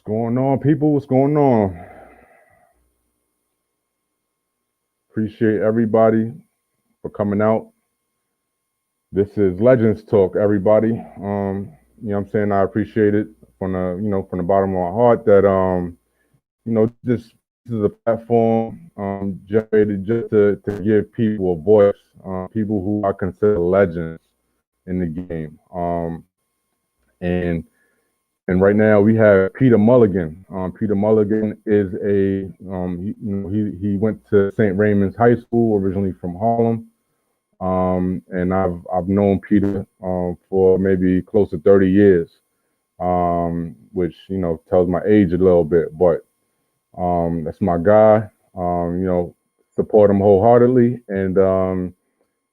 Going on, people? What's going on? Appreciate everybody for coming out. This is Legends Talk, everybody. What I'm saying? I appreciate it from the bottom of my heart that this is a platform generated just to give people a voice, people who I consider legends in the game. And right now we have Peter Mulligan. Peter Mulligan is he went to St. Raymonds High School, originally from Harlem. And I've known Peter for maybe close to 30 years, which tells my age a little bit. But that's my guy. Support him wholeheartedly, and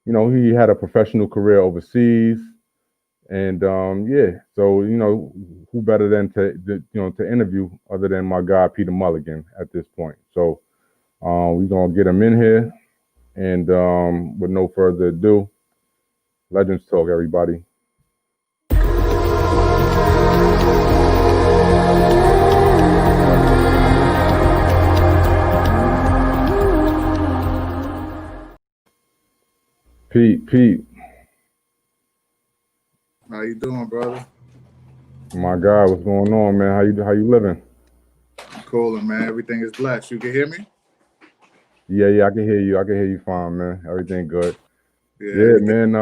he had a professional career overseas. And so who better than to interview other than my guy Peter Mulligan at this point. So we're gonna get him in here, and with no further ado, Legends Talk, everybody. Pete. How you doing, brother? My God, what's going on, man? How you living? I'm coolin', man. Everything is blessed. You can hear me? Yeah, I can hear you. I can hear you fine, man. Everything good. Yeah, man.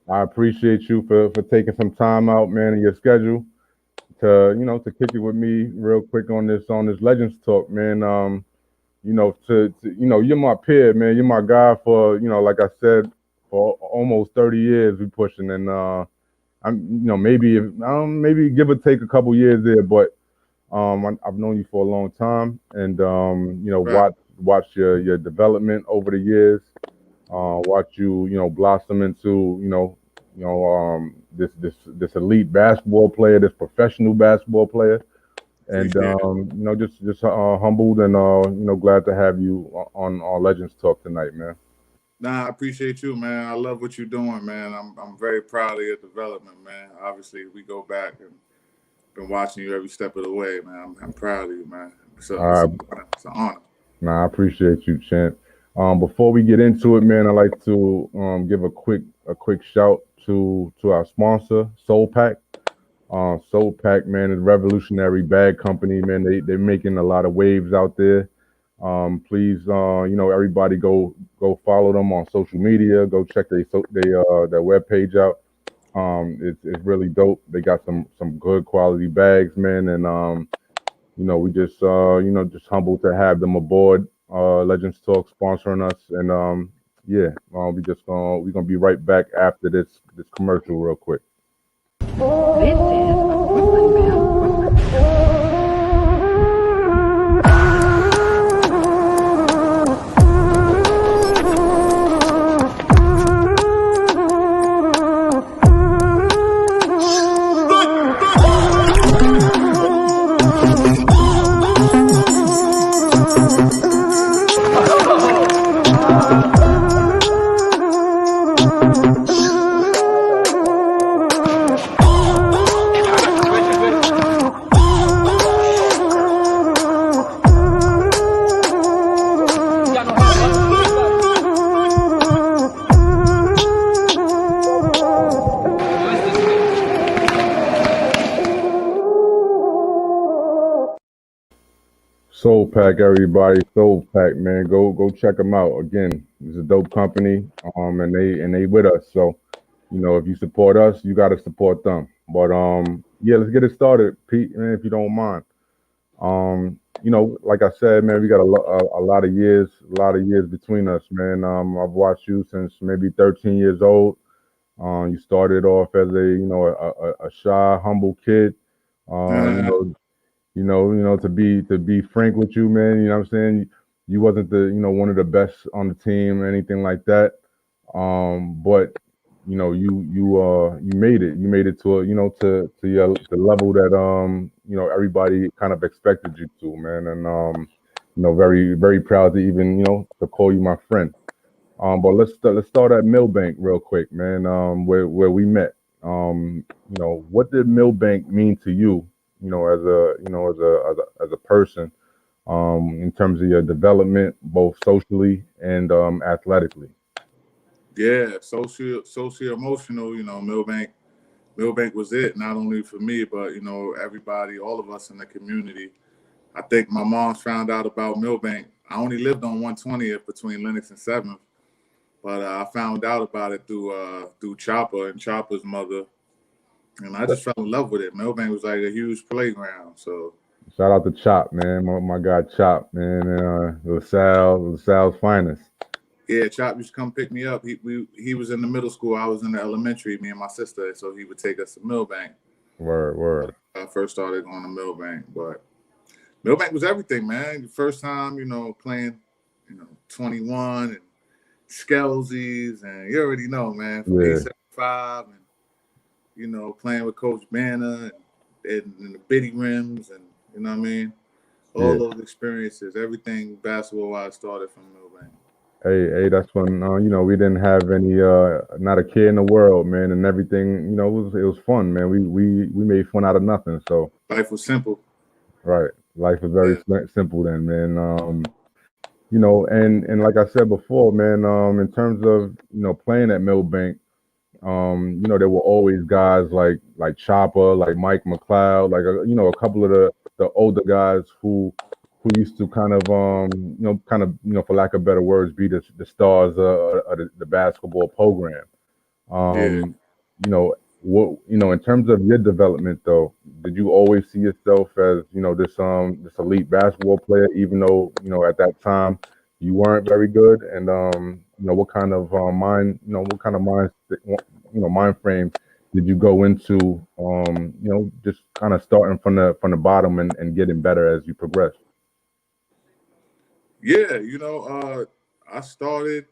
I appreciate you for taking some time out, man, in your schedule to kick it with me real quick on this Legends Talk, man. You're my peer, man. You're my guy for like I said, for almost 30 years we pushing, and I'm maybe give or take a couple years there, but I've known you for a long time, and right. watch your development over the years, watch you blossom into this elite basketball player, this professional basketball player, and just humbled and glad to have you on Legends Talk tonight, man. Nah, I appreciate you, man. I love what you're doing, man. I'm very proud of your development, man. Obviously, we go back and been watching you every step of the way, man. I'm proud of you, man. So it's an honor. Nah, I appreciate you, Champ. Before we get into it, man, I'd like to give a quick shout to our sponsor, Soul Pack. Soul Pack, man, is a revolutionary bag company, man. They're making a lot of waves out there. Please, everybody go follow them on social media. Go check their web page out. It's really dope. They got some good quality bags, man, and we just just humbled to have them aboard. Legends Talk sponsoring us, and we're gonna be right back after this commercial real quick. This is a Brooklyn Bound. Soul Pack, everybody. Soul Pack, man. Go check them out. Again, it's a dope company. And they with us. So, if you support us, you gotta support them. But let's get it started, Pete, man, if you don't mind. Like I said, man, we got a lot of years between us, man. I've watched you since maybe 13 years old. You started off as a shy, humble kid. To be frank with you, man, you know what I'm saying? You wasn't one of the best on the team or anything like that. But you made it. You made it to the level that everybody kind of expected you to, man. And very, very proud to even to call you my friend. But let's start at Millbank real quick, man. Where we met. What did Millbank mean to you? as a person, in terms of your development, both socially and athletically. Yeah, social emotional. Millbank was it. Not only for me, but everybody, all of us in the community. I think my mom's found out about Millbank. I only lived on 120th between Lenox and 7th, but I found out about it through Chopper and Chopper's mother, and I just fell in love with it. Millbank was like a huge playground. So Shout out to Chop, man, my guy Chop, man, LaSalle's finest. yeah, Chop used to come pick me up. He was in the middle school. I was in the elementary. Me and my sister. So he would take us to Millbank. Word, word. I first started going to Millbank, but Millbank was everything, man. The first time, playing, 21 and Skelsies, and you already know, man, from Yeah, 875 and, playing with Coach Banner and the Biddy Rims and, you know what I mean? All yeah. those experiences, everything basketball-wise started from Millbank. Hey, that's when we didn't have any not a care in the world, man, and everything. It was fun, man. We made fun out of nothing. So Life was simple. right, life was very Yeah. simple then, man. And like I said before, man, in terms of playing at Millbank, there were always guys like Chopper, like Mike McLeod, like a couple of the older guys who used to for lack of better words, be the stars of the basketball program. Yeah. Um, in terms of your development though, did you always see yourself as this elite basketball player, even though at that time you weren't very good? And what kind of mind frame did you go into? Just kind of starting from the bottom and getting better as you progress. Yeah, I started,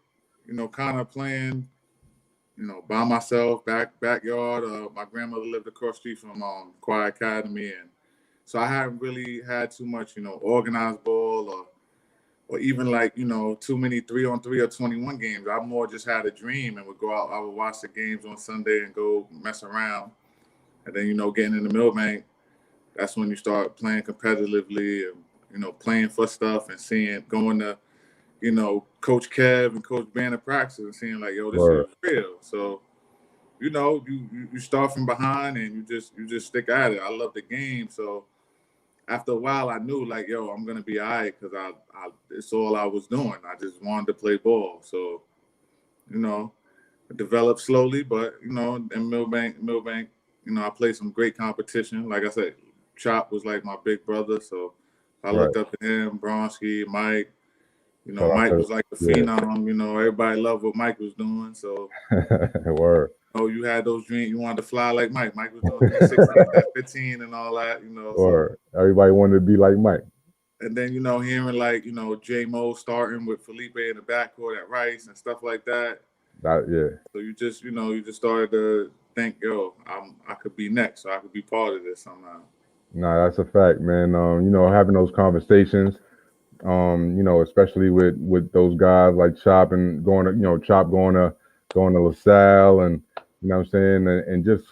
kind of playing, by myself, backyard. My grandmother lived across the street from Choir Academy, and so I haven't really had too much, organized ball or even like, too many 3-on-3 or 21 games. I more just had a dream and would go out. I would watch the games on Sunday and go mess around. And then, getting in the Millbank, that's when you start playing competitively and, playing for stuff and going to, Coach Kev and Coach Banner practice and seeing like, yo, this is Word. real. So, you start from behind and you just stick at it. I love the game. So after a while, I knew like, yo, I'm gonna be all right because it's all I was doing. I just wanted to play ball. So, it developed slowly, but in Millbank, I played some great competition. Like I said, Chop was like my big brother, so I Right. looked up to him. Bronsky, Mike. Shout out Mike to was like the yeah. phenom. Everybody loved what Mike was doing. So, Word. you had those dreams. You wanted to fly like Mike. Mike was doing 316, 15, and all that. So Word. Everybody wanted to be like Mike. and then hearing like J Mo starting with Felipe in the backcourt at Rice and stuff like that. Yeah. So you just started to think, yo, I could be next, so I could be part of this somehow. Nah, that's a fact, man. Having those conversations, especially with those guys like Chop and Chop going to LaSalle and what I'm saying, and just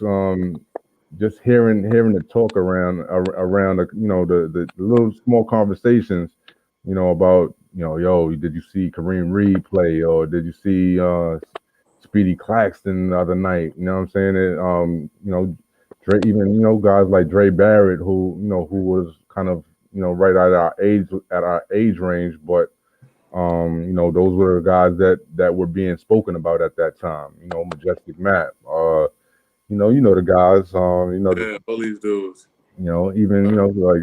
hearing the talk around the little small conversations, about yo, did you see Kareem Reed play, or did you see Speedy Claxton the other night? You know what I'm saying? Dre, even guys like Dre Barrett, who was kind of right at our age range, but those were the guys that were being spoken about at that time. Majestic Matt, the guys, Yeah, all these dudes. even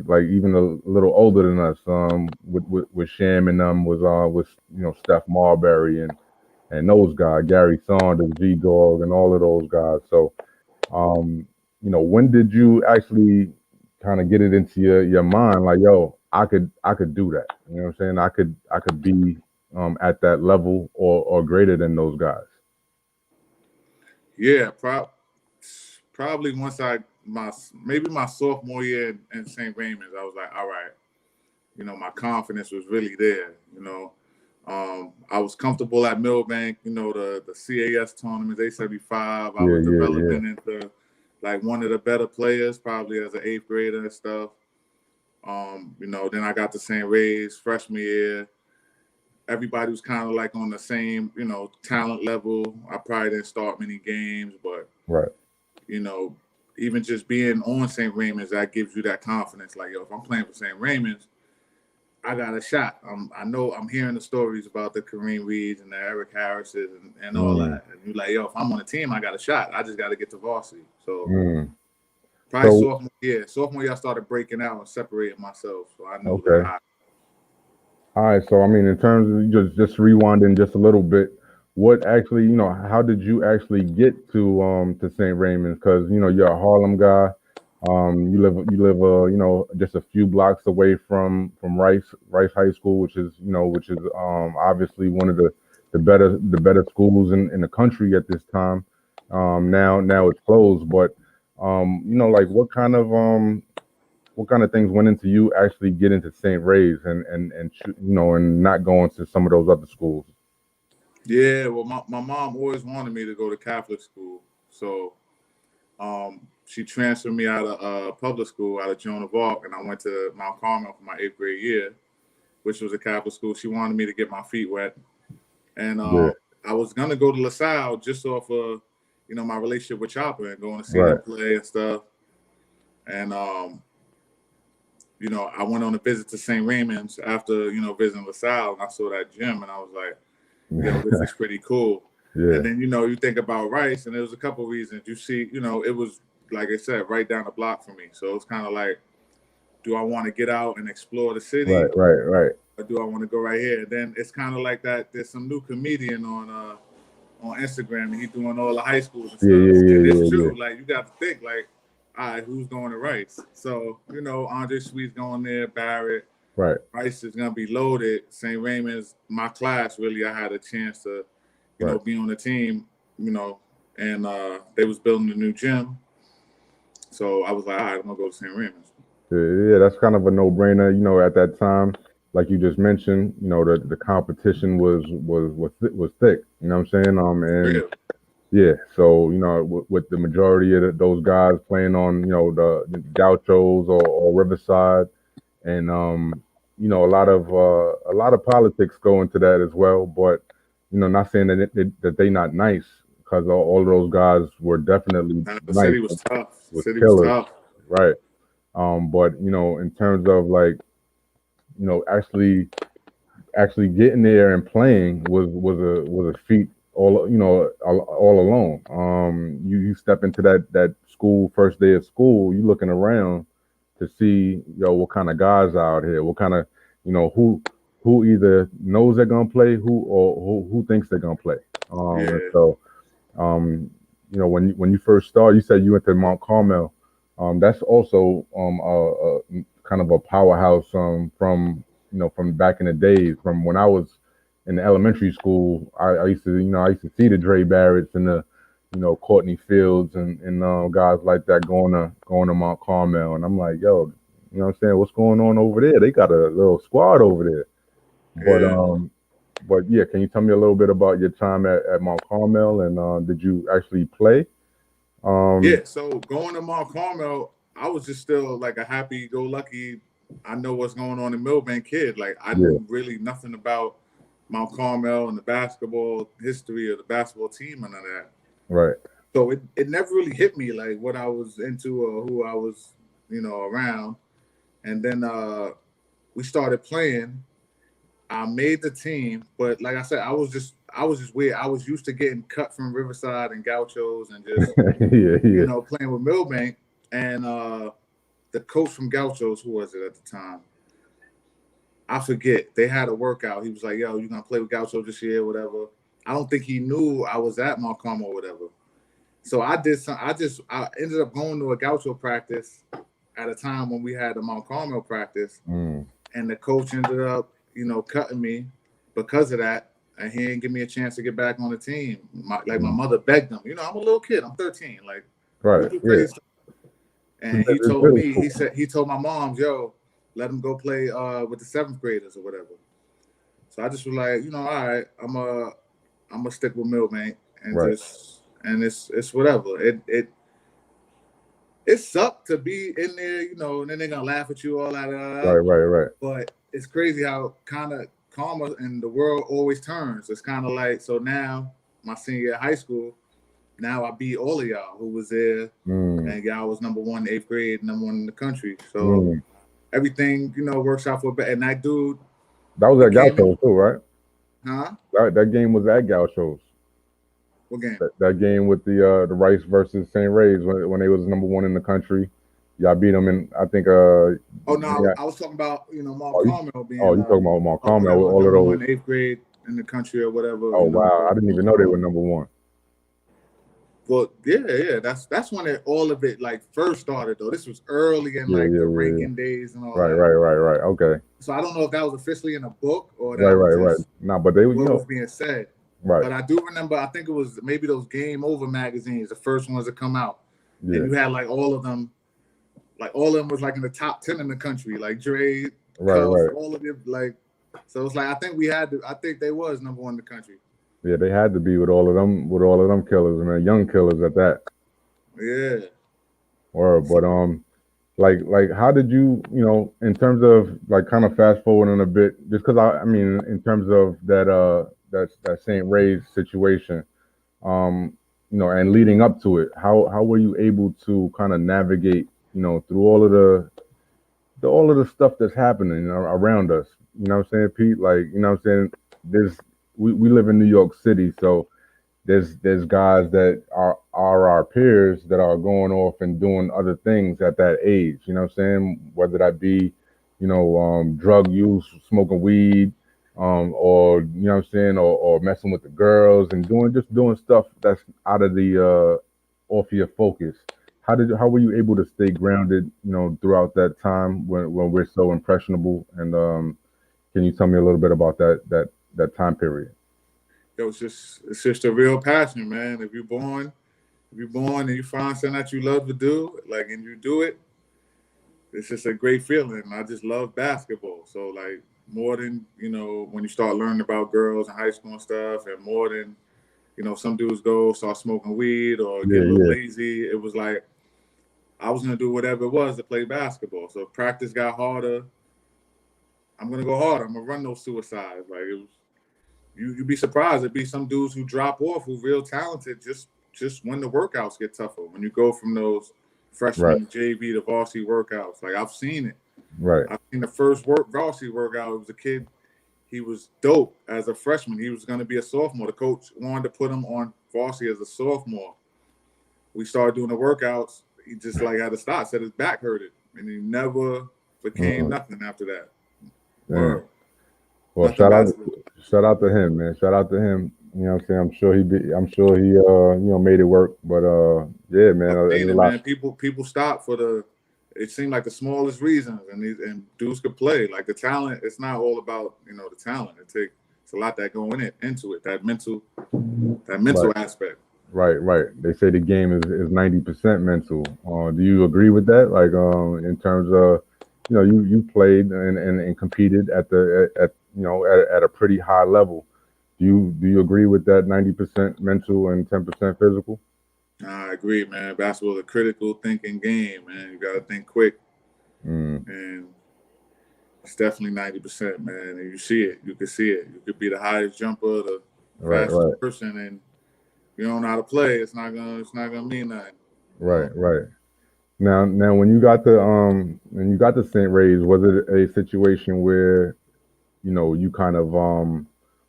like even a little older than us, with Sham and was Steph Marbury and those guys, Gary Saunders, G Dog, and all of those guys. So, when did you actually kind of get it into your mind, like, yo, I could do that? You know what I'm saying? I could be at that level or greater than those guys. Yeah, probably once maybe my sophomore year in St. Raymonds, I was like, all right, my confidence was really there. I was comfortable at Millbank. The CAS tournaments, A75. I was Yeah. developing into like one of the better players, probably as an 8th grader and stuff. You know, then I got the St. Ray's freshman year. Everybody was kind of like on the same, you know, talent level. I probably didn't start many games, but Right. you know, even just being on St. Raymonds, that gives you that confidence. Like, yo, if I'm playing for St. Raymonds, I got a shot. I know I'm hearing the stories about the Kareem Reeds and the Eric Harrises and all that. And you're like, yo, if I'm on a team, I got a shot. I just got to get to varsity. So probably So sophomore year, I started breaking out and separating myself. So I knew okay. that. All right. So I mean, in terms of just rewinding just a little bit, what actually, you know, how did you actually get to St. Raymond's? Because you know you're a Harlem guy. You live you know, just a few blocks away from Rice High School, which is obviously one of the better schools in the country at this time. Now it's closed, but you know, like what kind of things went into you actually getting to St. Ray's and you know, and not going to some of those other schools? Yeah, well, my mom always wanted me to go to Catholic school. So she transferred me out of public school, out of Joan of Arc, and I went to Mount Carmel for my 8th grade year, which was a Catholic school. She wanted me to get my feet wet. And Yeah. I was going to go to LaSalle just off of, you know, my relationship with Chopper and going to see Right. him play and stuff. And, you know, I went on a visit to St. Raymond's after, you know, visiting LaSalle, and I saw that gym, and I was like, yo, this is pretty cool. Yeah. And then, you know, you think about Rice, and there was a couple of reasons. You see, you know, it was, like I said, right down the block for me. So it's kind of like, do I want to get out and explore the city, Right. or do I want to go right here? And then it's kind of like that. There's some new comedian on Instagram, and he's doing all the high schools and stuff. And it's true. Like, you got to think, like, all right, who's going to Rice? So, you know, Andre Sweet's going there, Barrett. Right. Rice is going to be loaded. St. Raymond's, my class, really, I had a chance to, you know, be on the team, you know, and they was building a new gym. So I was like, all right, I'm going to go to St. Raymond's. Yeah, that's kind of a no-brainer. You know, at that time, like you just mentioned, you know, the competition was thick. You know what I'm saying? And yeah, so you know, with the majority of those guys playing on, you know, the Gauchos or Riverside, and you know, a lot of politics go into that as well. But you know, not saying that they not nice, because all of those guys were definitely The nice. city was tough. The city killers, was tough. right? But you know, in terms of like, you know, actually getting there and playing was a feat all, you know, all alone. You step into that school, first day of school, you looking around to see, yo, what kind of guys are out here, what kind of, you know, who either knows they're gonna play, who thinks they're gonna play. And so you know, when you first started, you said you went to Mount Carmel. That's also a kind of a powerhouse from, you know, from back in the days, from when I was in the elementary school. I used to, you know, I used to see the Dre Barretts and the, you know, Courtney Fields and guys like that going to Mount Carmel, and I'm like, yo, you know what I'm saying, what's going on over there? They got a little squad over there. But yeah, can you tell me a little bit about your time at Mount Carmel, and did you actually play? Yeah, so going to Mount Carmel, I was just still like a happy-go-lucky, I know what's going on in Milbank kid. Like, I knew really nothing about Mount Carmel and the basketball history of the basketball team and none of that. Right. So it never really hit me like what I was into or who I was, you know, around. And then we started playing. I made the team, but like I said, I was just weird. I was used to getting cut from Riverside and Gauchos and just you know, playing with Milbank. And the coach from Gauchos, who was it at the time? I forget. They had a workout. He was like, yo, you're gonna play with Gauchos this year, whatever. I don't think he knew I was at Mount Carmel or whatever. So I ended up going to a Gaucho practice at a time when we had a Mount Carmel practice. And the coach ended up, you know, cutting me because of that, and he didn't give me a chance to get back on the team. My mother begged him. You know, I'm a little kid. I'm 13. Like, and he told me, he told my mom, yo, let him go play with the 7th graders or whatever. So I just was like, you know, all right, I'm gonna stick with Milbank and it's whatever. it sucked to be in there, you know, and then they're gonna laugh at you all that. Right. But it's crazy how kind of karma and the world always turns. It's kind of like, so now my senior year of high school, now I beat all of y'all who was there, and y'all was number one in 8th grade, number one in the country. So everything, you know, works out for better. And that dude, that was at Gauchos too, right? Huh? That game was at Gauchos. What game? That game with the Rice versus St. Ray's when they was number one in the country. Y'all beat them in, I think. Oh no, I was talking about, you know, Mark Carmel being. Oh, you talking about Mark Carmel with all of those. In 8th grade in the country or whatever. Oh wow, I didn't even know they were number one. Well, yeah, that's when all of it like first started though. This was early in the ranking days and all that. Right. Okay. So I don't know if that was officially in a book or that right. No, but they was being said. Right. But I do remember, I think it was maybe those Game Over magazines, the first ones that come out. Yeah. And you had like all of them was like in the top 10 in the country, like Dre, Cuff, all of them, like, so it's like I think they was number one in the country. Yeah, they had to be with all of them killers, man, young killers at that. Yeah. But like how did you know, in terms of like kind of fast forwarding a bit, just because I mean in terms of that St. Ray's situation, you know, and leading up to it, how were you able to kind of navigate, you know, through all of the stuff that's happening, you know, around us? You know what I'm saying, Pete? Like, you know what I'm saying? We live in New York City, so there's guys that are our peers that are going off and doing other things at that age. You know what I'm saying? Whether that be, you know, drug use, smoking weed, or you know what I'm saying, or messing with the girls and doing stuff that's out of the off your focus. How were you able to stay grounded, you know, throughout that time when we're so impressionable? And can you tell me a little bit about that time period? Yo, it's just a real passion, man. If you're born and you find something that you love to do, like, and you do it, it's just a great feeling. I just love basketball. So like more than, you know, when you start learning about girls in high school and stuff, and more than, you know, some dudes start smoking weed or get a little lazy. It was like I was gonna do whatever it was to play basketball. So if practice got harder, I'm gonna go harder. I'm gonna run those suicides. Like it was. You'd be surprised. There'd be some dudes who drop off who real talented just when the workouts get tougher. When you go from those freshman JV to varsity workouts, like I've seen it. Right. I've seen the first varsity workout. It was a kid. He was dope as a freshman. He was going to be a sophomore. The coach wanted to put him on varsity as a sophomore. We started doing the workouts. He just like had to stop. Said his back hurted, and he never became nothing after that. Yeah. Well, shout out to him, man. Shout out to him. You know what I'm saying? I'm sure he you know, made it work. But yeah, man. Man, people stop for it seemed like the smallest reasons, and dudes could play. Like the talent, it's not all about, you know, the talent. It's a lot that go into it. That mental aspect. Right. They say the game is 90% mental. Do you agree with that? Like in terms of, you know, you played and competed at you know, at a pretty high level. Do you agree with that 90% mental and 10% physical? I agree, man. Basketball is a critical thinking game, man. You got to think quick. And it's definitely 90%, man. And you see it. You can see it. You could be the highest jumper, the fastest person, and you don't know how to play. It's not gonna mean nothing. Right. Now when you got to St. Ray's, was it a situation where, you know, you kind of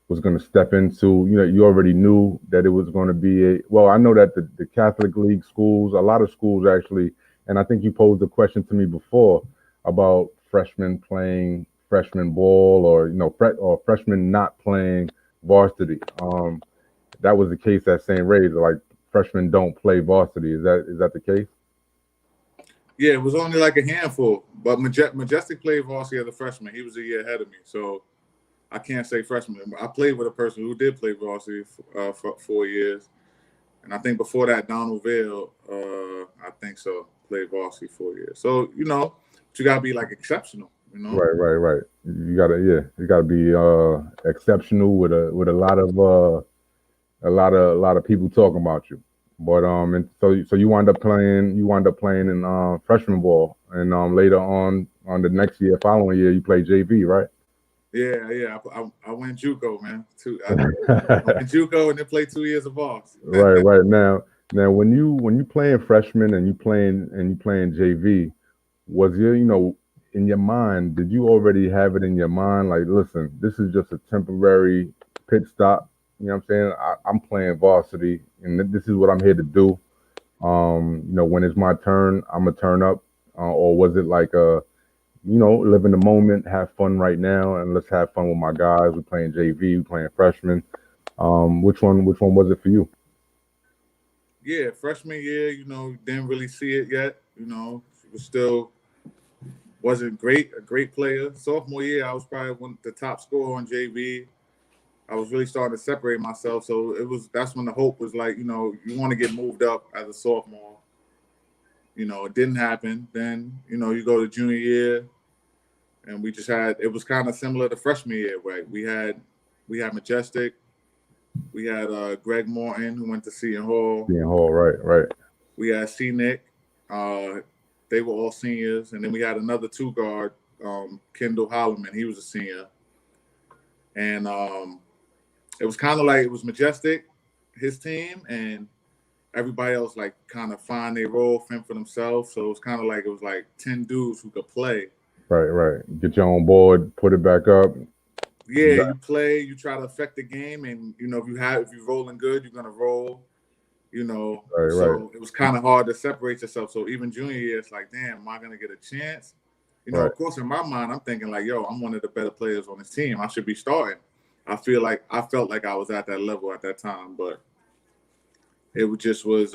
was going to step into, you know, you already knew that it was going to be I know that the Catholic League schools, a lot of schools actually, and I think you posed a question to me before about freshmen playing freshman ball, or, you know, or freshmen not playing varsity. That was the case at St. Ray's, like freshmen don't play varsity. Is that the case? Yeah, it was only like a handful, but Majestic played varsity as a freshman. He was a year ahead of me, so I can't say freshman. I played with a person who did play varsity for 4 years, and I think before that, Donald Vail, I think so, played varsity 4 years. So, you know, you gotta be like exceptional, you know. Right. You gotta be exceptional with a lot of people talking about you. But and so you wind up playing in freshman ball, and later on the next year, following year, you play JV, right? Yeah. I went JUCO, man. I went JUCO and then played 2 years of Voss. Right. Now when you playing freshman and you playing JV, was your in your mind, did you already have it in your mind like, listen, this is just a temporary pit stop? You know what I'm saying? I'm playing varsity, and this is what I'm here to do. When it's my turn, I'm gonna turn up, or was it like live in the moment, have fun right now, and let's have fun with my guys. We're playing JV, we're playing freshman. Which one was it for you? Yeah, freshman year, didn't really see it yet. Was still wasn't a great player. Sophomore year, I was probably the top scorer on JV. I was really starting to separate myself. So that's when the hope was like, you want to get moved up as a sophomore. It didn't happen. Then, you go to junior year, and it was kind of similar to freshman year, right? We had Majestic, we had Greg Morton, who went to Seton Hall. Being Hall, right. We had C. Nick. They were all seniors. And then we had another two guard, Kendall Holloman. He was a senior. And it was kind of like it was Majestic, his team, and everybody else like kind of find their role, fend for themselves. So it was like 10 dudes who could play. Right. Get your own board, put it back up. Yeah, you play, you try to affect the game, and if you're rolling good, you're gonna roll. So it was kind of hard to separate yourself. So even junior year, it's like, damn, am I gonna get a chance? Right. Of course, in my mind, I'm thinking like, yo, I'm one of the better players on this team. I should be starting. I felt like I was at that level at that time, but it just was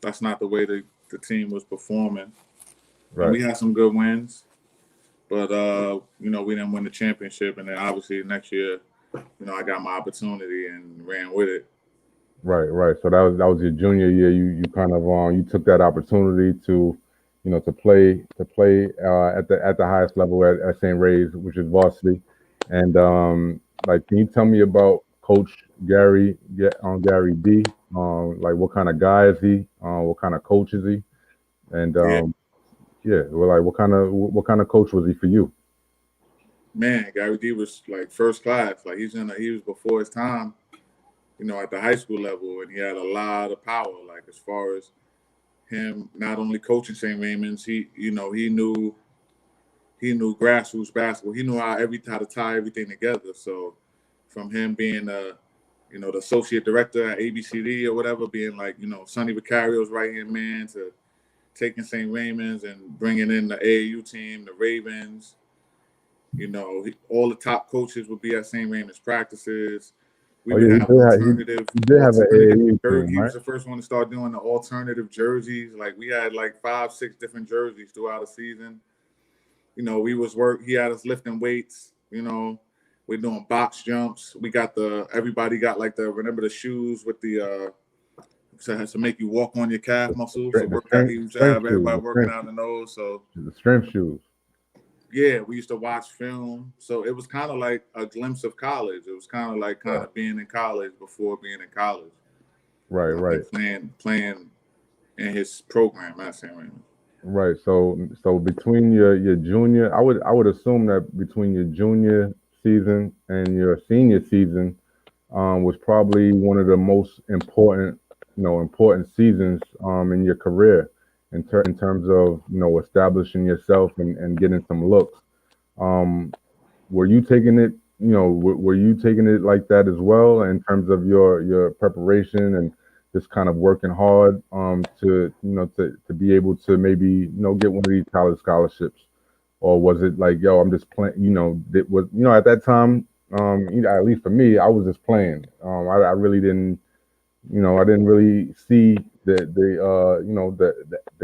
that's not the way the team was performing. Right. And we had some good wins, but we didn't win the championship. And then obviously next year, I got my opportunity and ran with it. Right. So that was your junior year. You kind of you took that opportunity to to play at the highest level at St. Ray's, which is varsity. And can you tell me about Coach Gary D? Like, what kind of guy is he? What kind of coach is he? And well, like, what kind of coach was he for you? Man, Gary D was like first class. Like he was before his time, at the high school level, and he had a lot of power. Like as far as him not only coaching St. Raymonds, he knew grassroots basketball. He knew how to tie everything together. So from him being the associate director at ABCD or whatever, being like, Sonny Vicario's right-hand man, to taking St. Raymonds and bringing in the AAU team, the Ravens. All the top coaches would be at St. Raymond's practices. We would have alternative. He did have an AAU team, He right? was the first one to start doing the alternative jerseys. Like we had like 5-6 different jerseys throughout the season. He had us lifting weights. We're doing box jumps. Everybody got like remember the shoes with the to make you walk on your calf muscles. He used to have everybody working out in those. So the strength shoes. Yeah, we used to watch film. So it was kind of like a glimpse of college. It was kind of like being in college before being in college. Right. Playing in his program at St. Raymond. Right. So between your junior, I would assume that between your junior season and your senior season was probably one of the most important seasons in your career in terms of establishing yourself and getting some looks. Were you taking it were you taking it like that as well in terms of your preparation and just kind of working hard to be able to maybe get one of these college scholarships? Or was it like, yo, I'm just playing, at that time, at least for me, I was just playing. I really didn't, I didn't really see the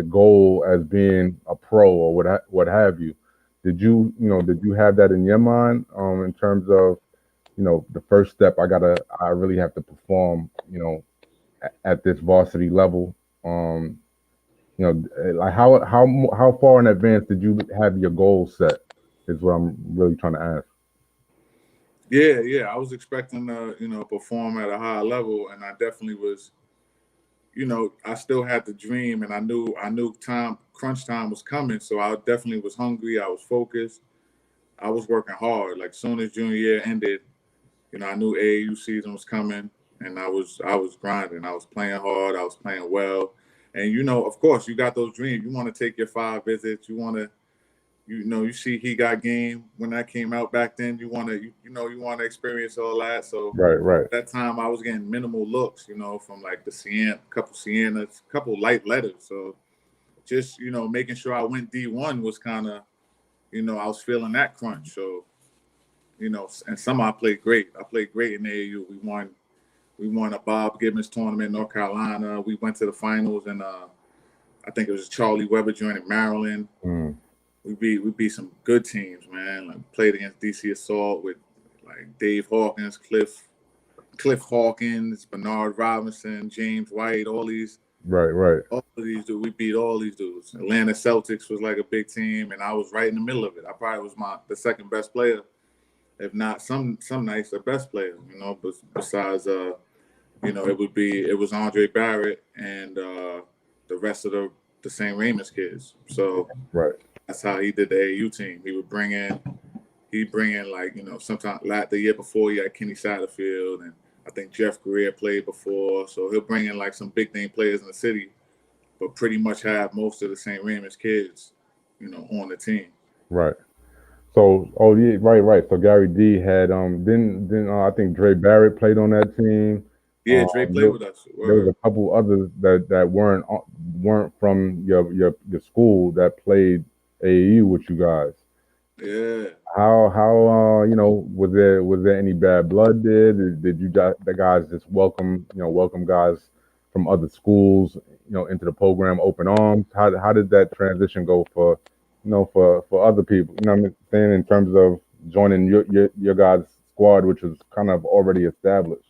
goal as being a pro or what have you. Did you have that in your mind in terms of, the first step, I really have to perform, at this varsity level? Like how far in advance did you have your goal set? Is what I'm really trying to ask. Yeah. I was expecting to, perform at a high level, and I definitely was I still had the dream, and I knew crunch time was coming. So I definitely was hungry. I was focused. I was working hard. Like soon as junior year ended, I knew AAU season was coming, and I was grinding. I was playing hard. I was playing well, and of course, you got those dreams. You want to take your 5 visits. You want to, you see he got game when that came out back then. You want to, you want to experience all that. So Right. at that time, I was getting minimal looks, from like the couple Siennas, couple light letters. So just making sure I went D1 was kind of, I was feeling that crunch. So and some I played great. I played great in AAU. We won a Bob Gibbons tournament in North Carolina. We went to the finals, and I think it was Charlie Weber joined in Maryland. Mm. We beat some good teams, man. Like played against DC Assault with like Dave Hawkins, Cliff Hawkins, Bernard Robinson, James White, all these. Right. All of these dudes, we beat all these dudes. Atlanta Celtics was like a big team, and I was right in the middle of it. I probably was the second best player, if not some nights the best player. But besides, it was Andre Barrett and the rest of the St. Raymonds kids. So right. That's how he did the AAU team. He bring in like sometimes the year before he had Kenny Satterfield, and I think Jeff Greer played before. So he'll bring in like some big name players in the city, but pretty much have most of the St. Raymonds kids, on the team. Right. So, yeah, right. So Gary D had then I think Dre Barrett played on that team. Yeah, Dre played with us. There was a couple others that weren't from your school that played AAU with you guys. Yeah. How was there any bad blood there? Did you the guys just welcome guys from other schools into the program open arms? How did that transition go for for other people? You know what I'm saying, in terms of joining your guys' squad, which was kind of already established.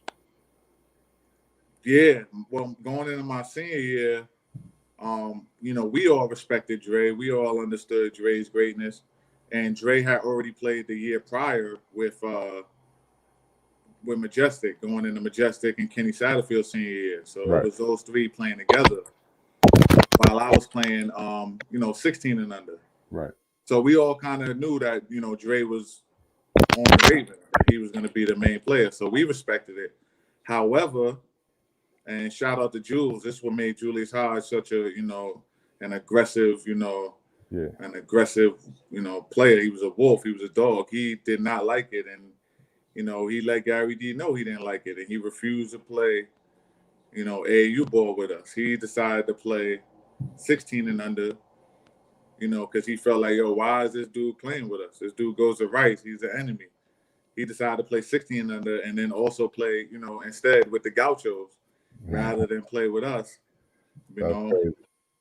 Yeah, well, going into my senior year, we all respected Dre. We all understood Dre's greatness, and Dre had already played the year prior with Majestic, going into Majestic and Kenny Satterfield senior year. So Right. It was those three playing together while I was playing, 16 and under. Right. So we all kind of knew that, Dre was on the Ravens, that he was going to be the main player. So we respected it. However, and shout out to Jules, this is what made Julius Hodge such a, an aggressive, an aggressive, player. He was a wolf. He was a dog. He did not like it. And, he let Gary D know he didn't like it. And he refused to play, AAU ball with us. He decided to play 16 and under, because he felt like, why is this dude playing with us? This dude goes to Rice. He's an enemy. He decided to play 16 and under and then also play, instead with the Gauchos rather than play with us, Crazy.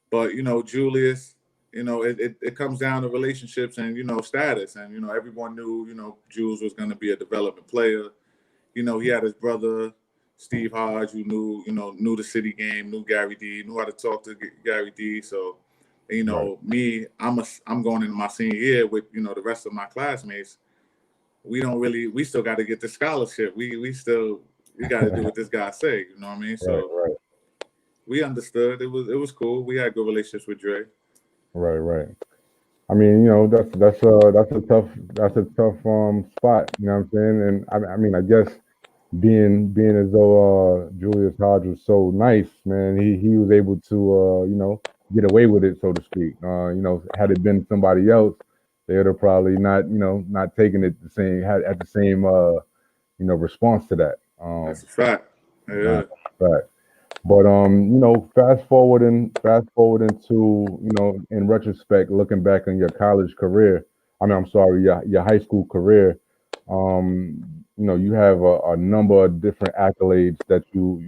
But, Julius, it comes down to relationships and, status. And, everyone knew, Jules was going to be a development player. He had his brother, Steve Hodge, who knew the city game, knew Gary D, knew how to talk to Gary D. So, right. Me, I'm going into my senior year with, the rest of my classmates. We still got to get the scholarship. We got to do what this guy say. You know what I mean? So right. We understood. It was cool. We had good relationships with Dre. Right. I mean, that's a tough spot. You know what I'm saying? And I mean, I guess being as though Julius Hodge was so nice, man, he was able to get away with it, so to speak. Had it been somebody else, they would have probably not taken it the same response to that. That's a fact. Yeah. Fact. But fast forwarding to in retrospect, looking back on your college career, your high school career, you have a number of different accolades that you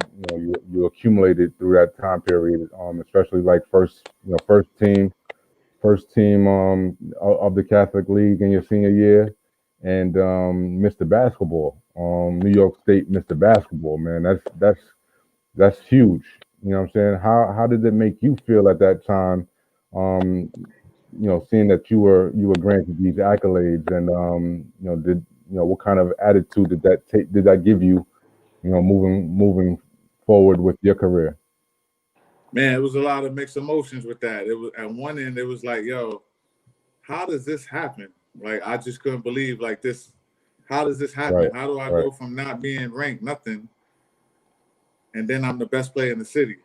accumulated through that time period, especially like first team of the Catholic League in your senior year, and Mr. Basketball, New York State Mr. Basketball, man. That's huge. You know what I'm saying? How did it make you feel at that time? Seeing that you were granted these accolades, and what kind of attitude did that give you? Moving forward with your career. Man, it was a lot of mixed emotions with that. It was at one end, it was like, yo, how does this happen? Like, I just couldn't believe like this. How does this happen? Right, How do I right. go from not being ranked nothing, and then I'm the best player in the city,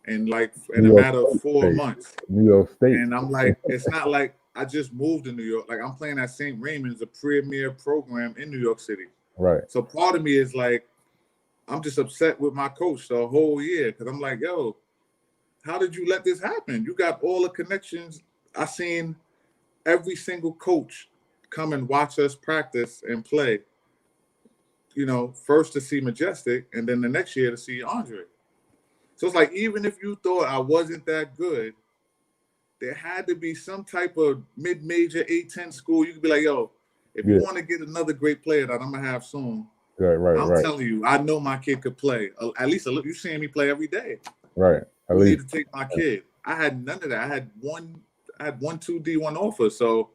and like in New a York matter of 4 State. months? New York State. And I'm like, it's not like I just moved to New York. Like I'm playing at St. Raymonds, a premier program in New York City. Right. So part of me is like, I'm just upset with my coach the whole year because I'm like, yo, how did you let this happen? You got all the connections. I seen every single coach come and watch us practice and play. You know, first to see Majestic, and then the next year to see Andre. So it's like, even if you thought I wasn't that good, there had to be some type of mid-major A10 school. You could be like, yo, if you want to get another great player that I'm going to have soon, I'm telling you, I know my kid could play. At least you're seeing me play every day. Right. At We least. need to take my kid. I had none of that. I had one 2 D1 offer. So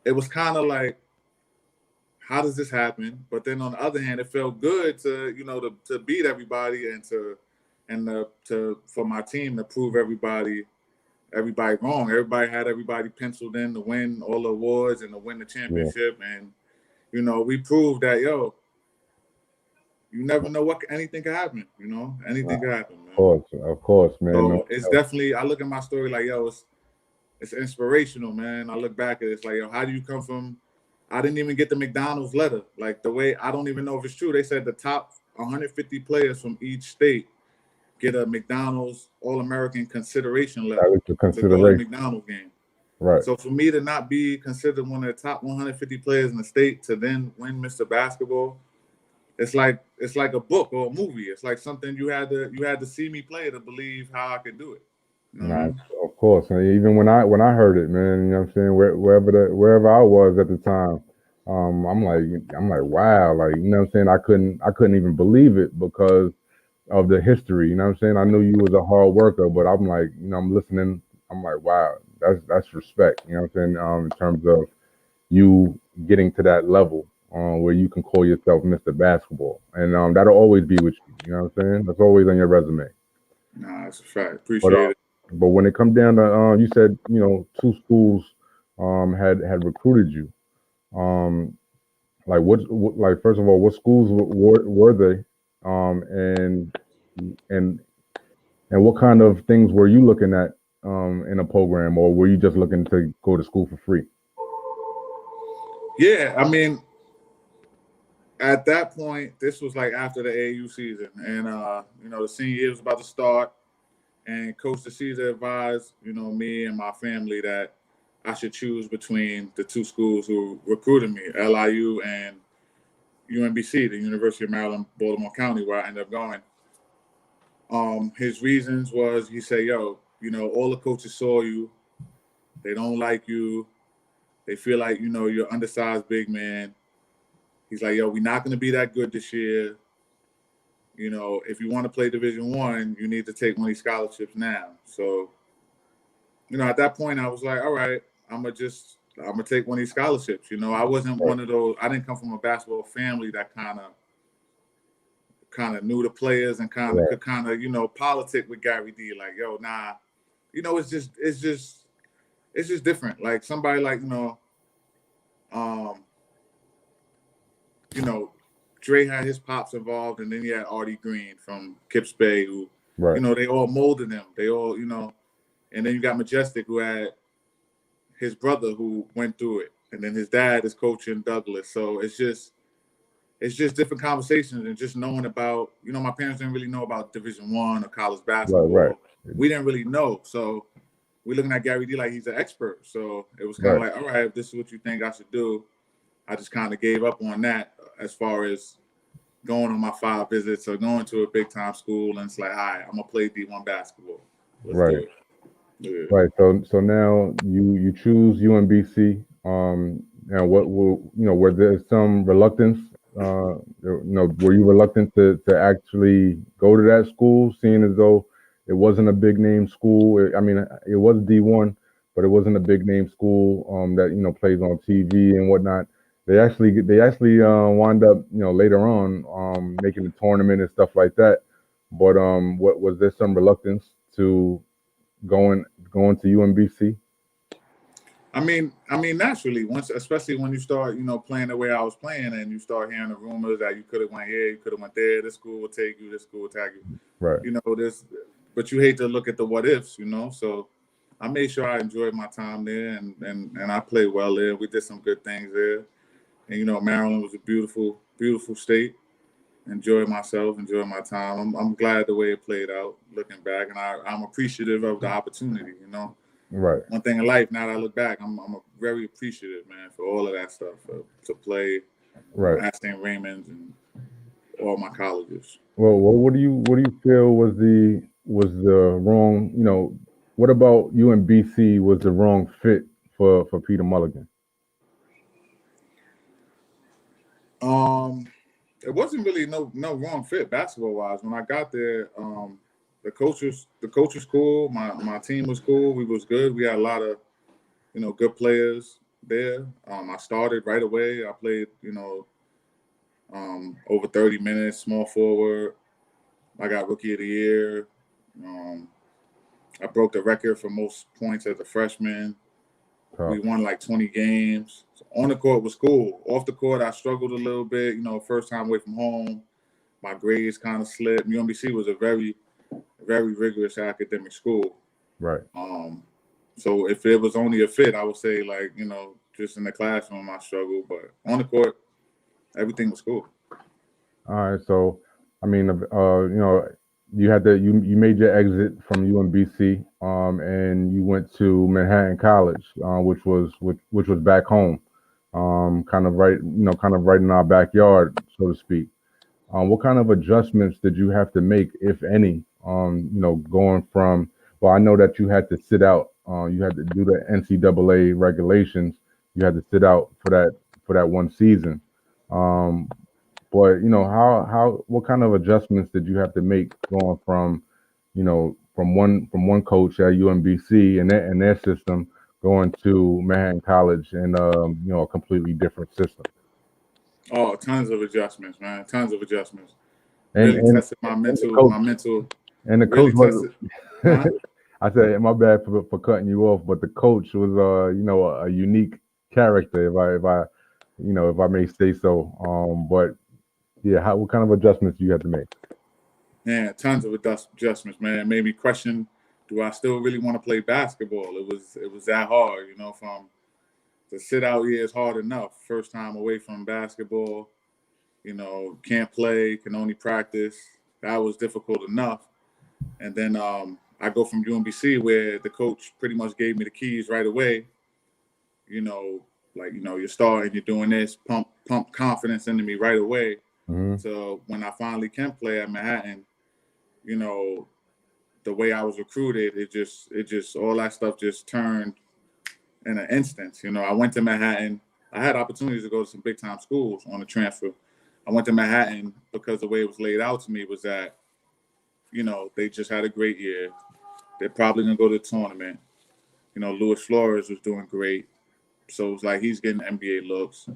it was kind of like, how does this happen? But then on the other hand, it felt good to, you know, to beat everybody and for my team to prove everybody wrong. Everybody had everybody penciled in to win all the awards and to win the championship. Yeah. And, you know, we proved that, yo, you never know anything can happen, you know? Anything can happen, man. Of course, man. So it's definitely, I look at my story like, yo, it's inspirational, man. I look back at it, it's like, yo, how do you come from, I didn't even get the McDonald's letter. Like the way, I don't even know if it's true. They said the top 150 players from each state get a McDonald's All-American consideration letter to go to the McDonald's game. Right. So for me to not be considered one of the top 150 players in the state to then win Mr. Basketball, it's like a book or a movie. It's like something you had to see me play to believe how I could do it. You know Of course. And even when I heard it, man, you know what I'm saying, wherever I was at the time, I'm like, wow, like, you know what I'm saying, I couldn't even believe it because of the history, you know what I'm saying? I knew you was a hard worker, but I'm like, you know, I'm listening, I'm like, wow, that's respect, you know what I'm saying? In terms of you getting to that level where you can call yourself Mr. Basketball. And that'll always be with you, you know what I'm saying? That's always on your resume. Nah, that's a fact. Appreciate it. But when it comes down to you said, you know, 2 schools had recruited you. Like like first of all, what schools were they? And what kind of things were you looking at in a program, or were you just looking to go to school for free? Yeah, I mean, at that point, this was like after the AAU season, and you know, the senior year was about to start, and Coach DeCesar advised, you know, me and my family that I should choose between the 2 schools who recruited me, LIU and UMBC, the University of Maryland, Baltimore County, where I ended up going. His reasons was, he said, yo, you know, all the coaches saw you. They don't like you. They feel like, you know, you're undersized big man. He's like, yo, we're not going to be that good this year. You know, if you want to play Division I, you need to take one of these scholarships now. So, you know, at that point, I was like, all right, I'm going to take one of these scholarships. You know, I wasn't one of those, I didn't come from a basketball family that kind of knew the players and could kind of, you know, politic with Gary D. Like, yo, nah, you know, it's just different. Like somebody like, you know, Dre had his pops involved, and then he had Artie Green from Kips Bay, who, you know, they all molded him. They all, you know, and then you got Majestic, who had his brother who went through it, and then his dad is coaching Douglas. So it's just different conversations, and just knowing about, you know, my parents didn't really know about Division I or college basketball. We didn't really know. So we're looking at Gary D like he's an expert. So it was kind of like, all right, if this is what you think I should do, I just kind of gave up on that as far as going on my 5 visits or going to a big time school. And it's like, all right, I'm gonna play D1 basketball. Let's do it. Yeah. Right. So now you choose UMBC. And what will, you know, were there some reluctance? You know, were you reluctant to actually go to that school, seeing as though it wasn't a big name school? I mean, it was D1, but it wasn't a big name school that, you know, plays on TV and whatnot. They actually wind up, you know, later on making the tournament and stuff like that. But what was there some reluctance to going to UMBC? I mean, naturally, especially when you start, playing the way I was playing, and you start hearing the rumors that you could have went here, you could have went there. This school will take you. This school will tag you. Right. But you hate to look at the what ifs, So I made sure I enjoyed my time there, and I played well there. We did some good things there, and Maryland was a beautiful, beautiful state. Enjoyed myself, enjoyed my time. I'm glad the way it played out, looking back, and I'm appreciative of the opportunity. Right. One thing in life, now that I look back, I'm very appreciative, man, for all of that stuff, to play at St. Raymonds and all my colleges. Well, what do you feel was the wrong? What about UMBC was the wrong fit for Peter Mulligan? It wasn't really no wrong fit basketball wise. When I got there, the coach was cool. My team was cool. We was good. We had a lot of good players there. I started right away. I played over 30 minutes, small forward. I got rookie of the year. I broke the record for most points as a freshman. We won like 20 games. So on the court was cool. Off the court, I struggled a little bit. First time away from home, my grades kind of slipped. UMBC was a very, very rigorous academic school. Right. So if it was only a fit, I would say just in the classroom I struggled, but on the court, everything was cool. All right. So, I mean, you had you made your exit from UMBC, and you went to Manhattan College, which was back home, kind of right in our backyard, so to speak. What kind of adjustments did you have to make, if any? Going from, well, I know that you had to sit out. You had to do the NCAA regulations. You had to sit out for that one season. But what kind of adjustments did you have to make going from one coach at UMBC and their system going to Manhattan College and a completely different system? Oh, tons of adjustments, man. Tons of adjustments. And tested my mental. And the really coach was. I said, my bad for cutting you off, but the coach was a unique character, if I may say so. But yeah, what kind of adjustments do you have to make? Yeah, tons of adjustments, man. It made me question, do I still really want to play basketball? It was that hard, from the sit out year is hard enough. First time away from basketball, can't play, can only practice. That was difficult enough. And then I go from UMBC where the coach pretty much gave me the keys right away. You're starting, you're doing this, pump confidence into me right away. Mm-hmm. So when I finally can play at Manhattan, the way I was recruited, it just all that stuff just turned in an instant. I went to Manhattan. I had opportunities to go to some big time schools on the transfer. I went to Manhattan because the way it was laid out to me was that, they just had a great year. They're probably gonna go to the tournament. Luis Flores was doing great. So it's like he's getting NBA looks.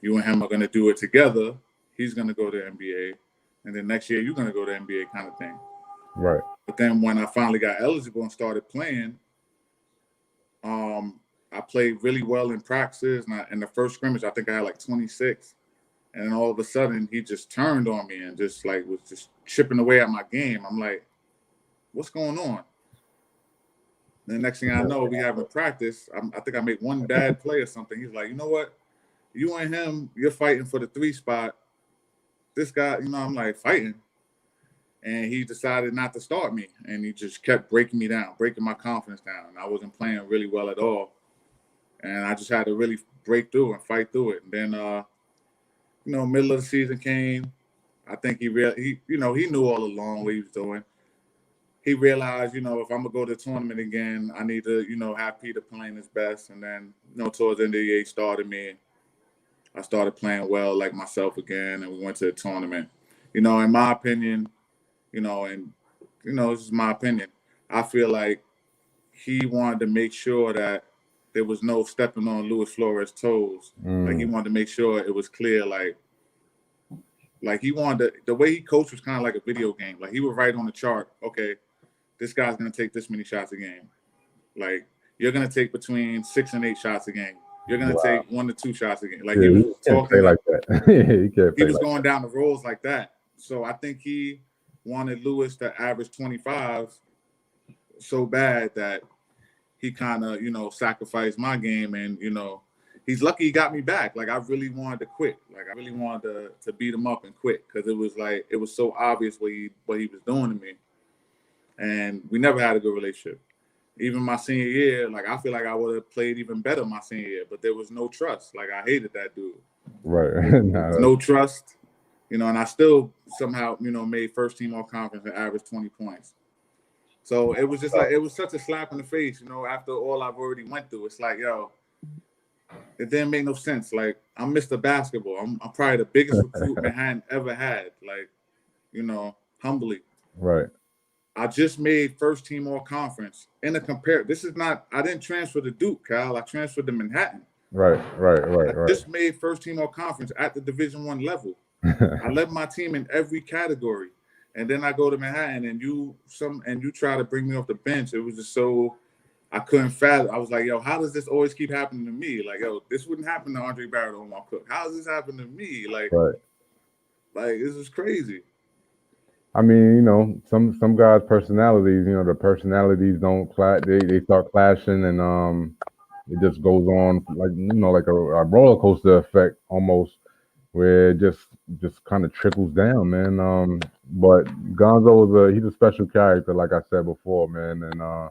You and him are gonna do it together. He's gonna go to NBA. And then next year you're gonna go to NBA kind of thing. Right. But then when I finally got eligible and started playing, I played really well in practices. And in the first scrimmage, I think I had like 26. And then all of a sudden, he just turned on me and just was just chipping away at my game. I'm like, what's going on? The next thing I know, we having practice. I think I made one bad play or something. He's like, you know what? You and him, you're fighting for the 3 spot. This guy, I'm like, fighting. And he decided not to start me. And he just kept breaking me down, breaking my confidence down. And I wasn't playing really well at all. And I just had to really break through and fight through it. And then, middle of the season came. I think he knew all along what he was doing. He realized, if I'm going to go to the tournament again, I need to, have Peter playing his best. And then, towards the end of the year, he started me. I started playing well like myself again, and we went to the tournament. In my opinion, this is my opinion. I feel like he wanted to make sure that there was no stepping on Luis Flores' toes. Like he wanted to make sure it was clear, like he wanted the way he coached was kind of like a video game. Like he would write on the chart, okay, this guy's gonna take this many shots a game. Like, you're gonna take between 6 and 8 shots a game. You're gonna take 1 to 2 shots a game. Like, Yeah, he was he can't talking play like that. He can't he play was like going down the roles like that. So I think he wanted Lewis to average 25 so bad that he kind of, sacrificed my game. And, he's lucky he got me back. Like, I really wanted to quit. Like, I really wanted to beat him up and quit, because it was so obvious what he was doing to me. And we never had a good relationship. Even my senior year, like, I feel like I would have played even better my senior year, but there was no trust. Like, I hated that dude. Right. No trust, and I still somehow, made first team all conference and averaged 20 points. So it was just like, it was such a slap in the face, after all I've already went through. It's like, yo, it didn't make no sense. Like, I'm Mr. Basketball. I'm probably the biggest recruit Manhattan ever had. Like, humbly. Right. I just made first team all conference. This is not, I didn't transfer to Duke, Kyle. I transferred to Manhattan. Right. I just made first team all conference at the Division I level. I led my team in every category. And then I go to Manhattan and you try to bring me off the bench. It was just so, I couldn't fathom. I was like, yo, how does this always keep happening to me? Like, yo, this wouldn't happen to Andre Barrett or Omar Cook. How does this happen to me? Like, this is crazy. I mean, some guys' personalities, the personalities don't clash. They start clashing, and it just goes on like a roller coaster effect almost, where it just kind of trickles down, man. But Gonzo he's a special character, like I said before, man, and I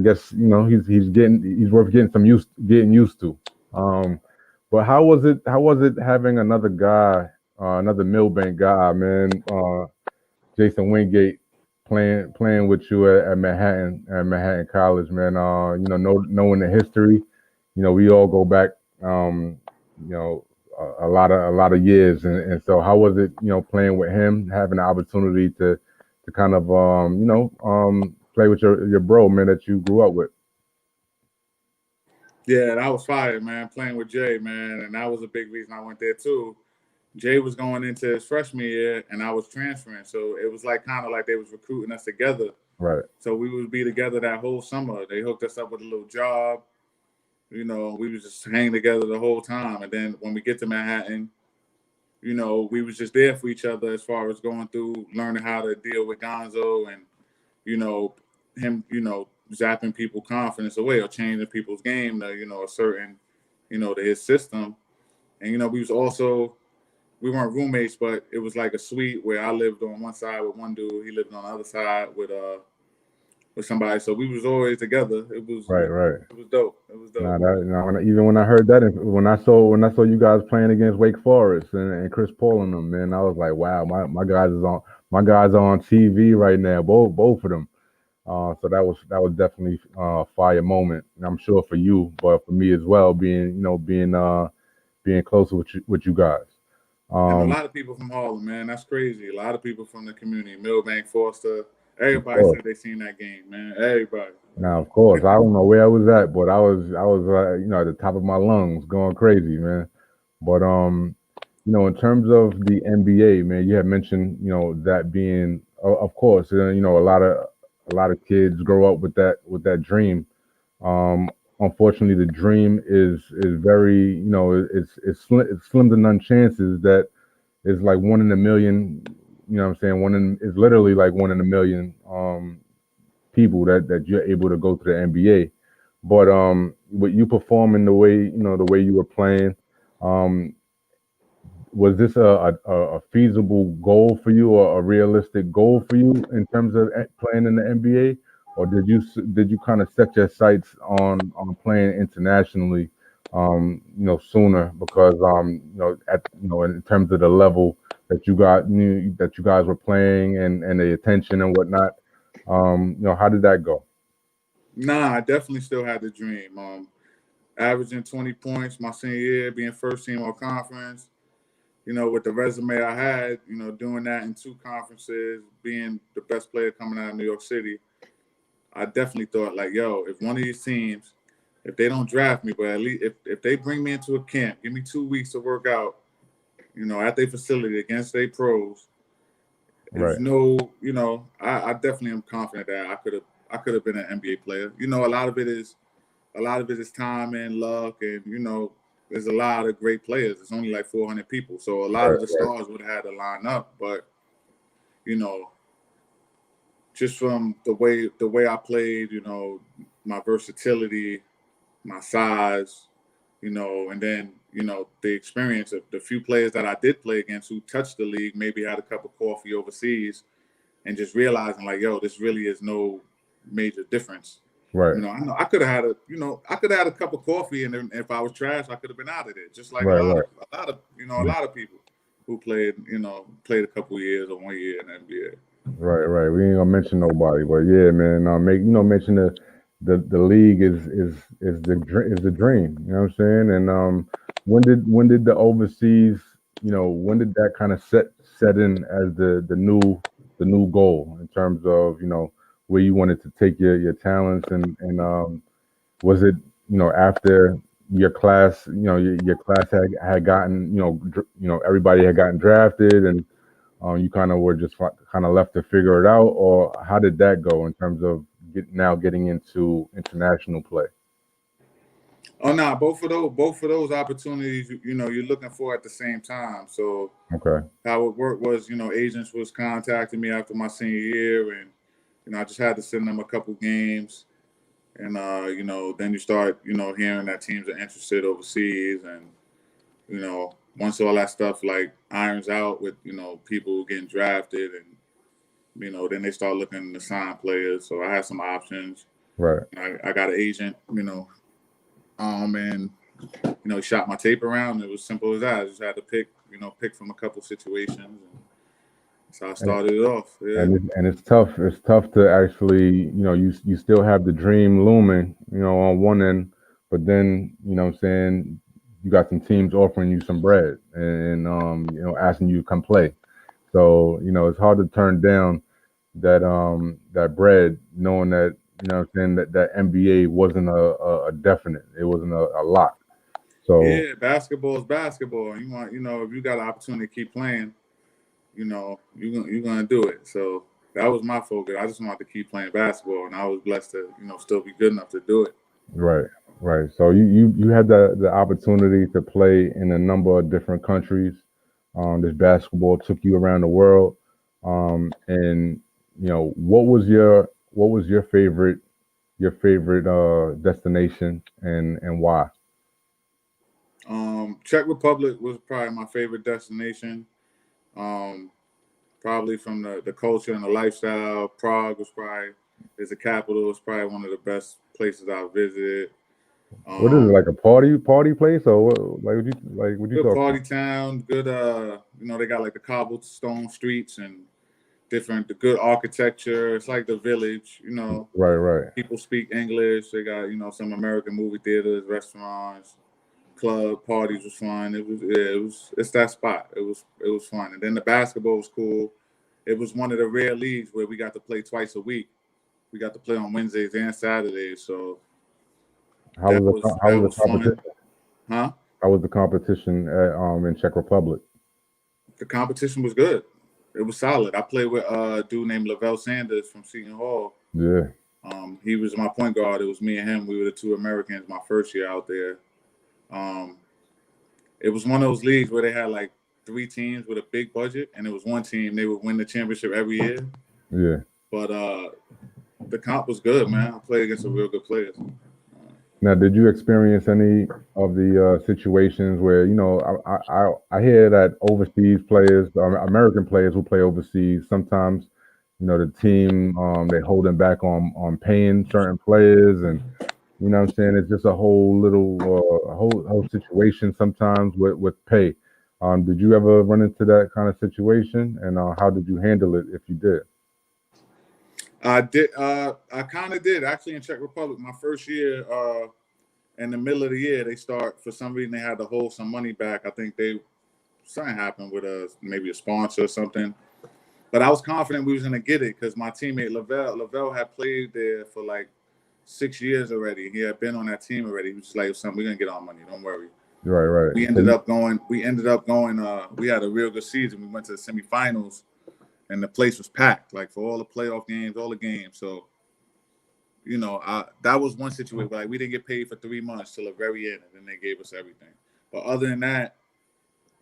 guess he's worth getting used to. But how was it having another guy, another Milbank guy, man, Jason Wingate playing with you at Manhattan College, man. Knowing the history, we all go back, a lot of years, and so how was it, playing with him, having the opportunity to kind of play with your bro, man, that you grew up with? Yeah, that was fire, man. Playing with Jay, man, and that was a big reason I went there too. Jay was going into his freshman year, and I was transferring, so it was like kind of like they was recruiting us together. Right. So we would be together that whole summer. They hooked us up with a little job. We was just hanging together the whole time. And then when we get to Manhattan, we was just there for each other as far as going through, learning how to deal with Gonzo and, him, zapping people's confidence away or changing people's game to, a certain, to his system. And, we weren't roommates, but it was like a suite where I lived on one side with one dude. He lived on the other side with somebody. So we was always together. It was right. It was dope. It was dope. Even when I heard that, when I saw you guys playing against Wake Forest and Chris Paul and them, man, I was like, wow, my guys are on TV right now, both of them. So that was definitely a fire moment, and I'm sure for you, but for me as well, being closer with you guys. And a lot of people from Harlem, man. That's crazy. A lot of people from the community, Milbank, Foster. Everybody said they seen that game, man. Everybody. Now, of course, I don't know where I was at, but I was at the top of my lungs, going crazy, man. But in terms of the NBA, man, you had mentioned, that being, of course, a lot of kids grow up with that dream. Unfortunately, the dream is very, it's slim to none chances that it's like 1 in a million. You know what I'm saying? It's literally like 1 in a million people that you're able to go to the NBA. But with you performing the way you were playing, was this a feasible goal for you, or a realistic goal for you in terms of playing in the NBA? Or did you kind of set your sights on playing internationally, sooner, because in terms of the level that you guys were playing and the attention and whatnot, how did that go? Nah, I definitely still had the dream. Averaging 20 points my senior year, being first team all conference. With the resume I had, doing that in 2 conferences, being the best player coming out of New York City. I definitely thought, like, yo, if one of these teams, if they don't draft me, but at least if they bring me into a camp, give me 2 weeks to work out, at their facility against their pros, Right. There's no, I definitely am confident that I could have been an NBA player. A lot of it is time and luck, and there's a lot of great players. It's only like 400 people, so a lot of the Right. stars would have had to line up. But just from the way I played, my versatility, my size, and then the experience of the few players that I did play against who touched the league, maybe had a cup of coffee overseas, and just realizing like, yo, this really is no major difference. Right. I know I could have had a cup of coffee, and then if I was trash, I could have been out of there. Just like a Right. lot Right. a lot of people who played a couple of years or 1 year in the NBA. Right, right. We ain't gonna mention nobody, but yeah, man. Mention the league is the dream. You know what I'm saying? And when did the overseas, when did that kind of set in as the new goal in terms of where you wanted to take your talents and was it after your class, your class had gotten everybody had gotten drafted and you kind of were just kind of left to figure it out, or how did that go in terms of getting into international play? Oh no, both of those opportunities, you're looking for at the same time. So Okay. how it worked was, agents was contacting me after my senior year, and I just had to send them a couple games, and then you start, hearing that teams are interested overseas, and once all that stuff like irons out with people getting drafted, and then they start looking to sign players. So I had some options. Right. I got an agent, and he shot my tape around. It was simple as that. I just had to pick from a couple situations, and so I started it off. Yeah. And it's tough. It's tough to actually, you still have the dream looming, on one end, but then, what I'm saying, you got some teams offering you some bread and asking you to come play. So, it's hard to turn down that bread, knowing that, what I'm saying, that NBA wasn't a definite. It wasn't a lock. So Yeah, basketball is basketball. You want, if you got an opportunity to keep playing, you're gonna do it. So that was my focus. I just wanted to keep playing basketball, and I was blessed to, still be good enough to do it. right, right. So you had the opportunity to play in a number of different countries. This basketball took you around the world. And what was your favorite destination and why? Czech Republic was probably my favorite destination. Um, Probably from the culture and the lifestyle. Prague was probably is the capital. It's probably one of the best places I visited. What is it, Um, like a party place, or what, what you Good talking party about? town. Good. They got like the cobblestone streets and the good architecture. It's like the village. Right, right, People speak English. They got some American movie theaters, restaurants, club parties was fun. It's that spot. It was fun. And then the basketball was cool. It was one of the rare leagues where we got to play twice a week. We got to play on Wednesdays and Saturdays, so How was how that was was the competition? fun. Huh? How was the competition in Czech Republic? The competition was good. It was solid. I played with a dude named Lavelle Sanders from Seton Hall. Yeah, He was my point guard. It was me and him. We were the two Americans my first year out there. Um, it was one of those leagues where they had like 3 teams with a big budget, and it was one team they would win the championship every year. yeah. But the comp was good, man. I played against some real good players. Now, did you experience any of the situations where I hear that overseas players, American players who play overseas, sometimes the team they holding back on paying certain players, and what I'm saying, it's just a whole little whole situation sometimes with pay. Did you ever run into that kind of situation, and how did you handle it if you did? I did. I kind of did actually in Czech Republic. My first year, in the middle of the year, they start for some reason they had to hold some money back. I think something happened with maybe a sponsor or something. But I was confident we was gonna get it because my teammate Lavelle had played there for like 6 years already. He had been on that team already. He was just like, "Something, we're gonna get our money. Don't worry." Right, right. We ended up going. We had a real good season. We went to the semifinals, and the place was packed, like for all the playoff games, all the games. So, you know, that was one situation. Like we didn't get paid for 3 months till the very end, and then they gave us everything. But other than that,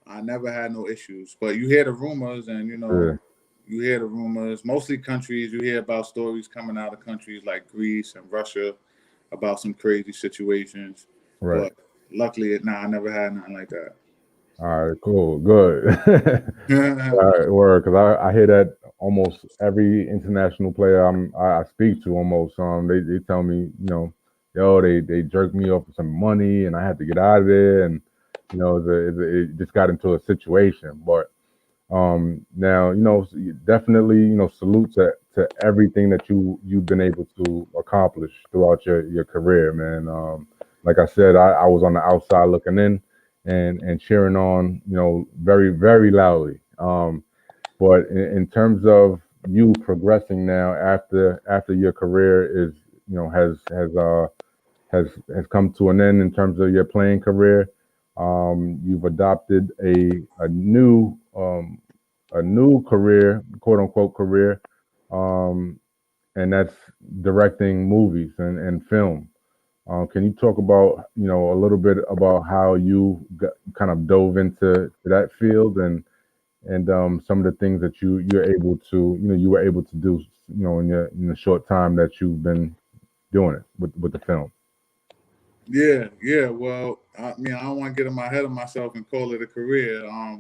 I never had no issues. But you hear the rumors, and you know, you hear the rumors. Mostly countries, you hear about stories coming out of countries like Greece and Russia about some crazy situations. Right. But luckily, I never had nothing like that. All right, cool, good. All right, word, because I hear that almost every international player I speak to almost. They tell me, you know, yo, they jerked me off for some money and I had to get out of there, and you know, it just got into a situation. But now, you know, definitely, you know, salute to everything that you've been able to accomplish throughout your career, man. Like I said, I was on the outside looking in and cheering on, you know, very, very loudly. But in terms of you progressing now after your career is, you know, has come to an end in terms of your playing career, you've adopted a new career, quote unquote career, um, and that's directing movies and film. Can you talk about, you know, a little bit about how you kind of dove into that field and some of the things that you're able to, you know, you were able to do, you know, in the short time that you've been doing it with the film? Yeah. Well, I mean, I don't want to get in my head of myself and call it a career. Yeah,